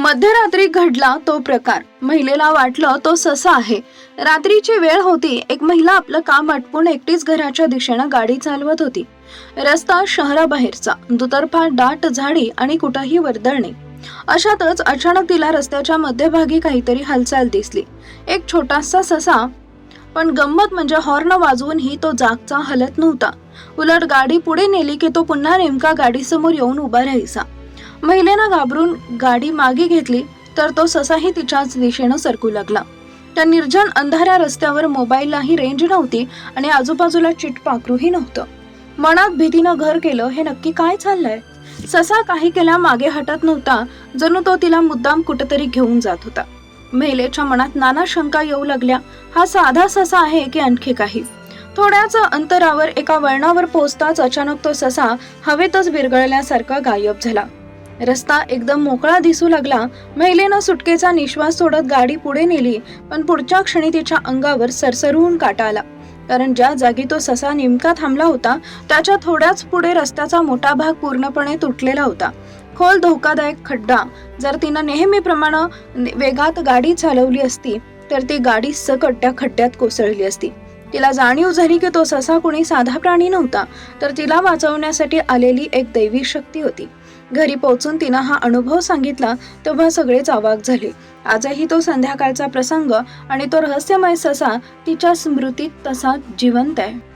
मध्यरात्री घडला तो प्रकार. महिलेला वाटलं तो ससा आहे. रात्रीची वेळ होती. एक महिला आपलं काम आटपून एकटीच घराच्या दिशेनं गाडी चालवत होती. रस्ता शहराबाहेरचा, दुतर्फा दाट झाडी आणि कुठंही वर्दळ नाही. अशातच अचानक तिला रस्त्याच्या मध्यभागी काहीतरी हालचाल दिसली. एक छोटासा ससा. पण गंमत म्हणजे हॉर्न वाजवूनही तो जागचा हलत नव्हता. उलट गाडी पुढे नेली की तो पुन्हा नेमका गाडीसमोर येऊन उभा राहायचा. महिलेनं घाबरून गाडी मागे घेतली तर तो ससाही तिच्याच दिशेनं सरकू लागला. त्या निर्जन अंधाऱ्या रस्त्यावर मोबाईललाही रेंज नव्हती आणि आजूबाजूला चिटपाखरूही नव्हतं. मनात भीतीनं घर केलं. हे नक्की काय चाललंय? ससा काही केल्या मागे हटत नव्हता. जणू तो तिला मुद्दाम कुठेतरी घेऊन जात होता. महिलेच्या मनात नाना शंका येऊ लागल्या. हा साधा ससा आहे की आणखी काही? थोड्याच अंतरावर एका वळणावर पोहोचताच अचानक तो ससा हवेतच विरघळल्यासारखा गायब झाला. रस्ता एकदम मोकळा दिसू लागला. महिलेनं सुटकेचा निश्वास सोडत गाडी पुढे नेली. पण पुढच्या क्षणी तिच्या अंगावर सरसरून काटा आला. कारण ज्या जागी तो ससा नेमका थांबला होता त्याच्या थोड्याच पुढे रस्त्याचा मोठा भाग पूर्णपणे तुटलेला होता. खोल धोकादायक खड्डा. जर तिनं नेहमीप्रमाणे वेगात गाडी चालवली असती तर ती गाडी सकट त्या खड्ड्यात कोसळली असती. तिला जाणीव झाली की तो ससा कोणी साधा प्राणी नव्हता, तर तिला वाचवण्यासाठी आलेली एक दैवी शक्ती होती. घरी पोहोचून तिनं हा अनुभव सांगितला तेव्हा सगळेच अवाक झाले. आजही तो संध्याकाळचा प्रसंग आणि तो रहस्यमय ससा तिच्या स्मृतीत तसा जिवंत आहे.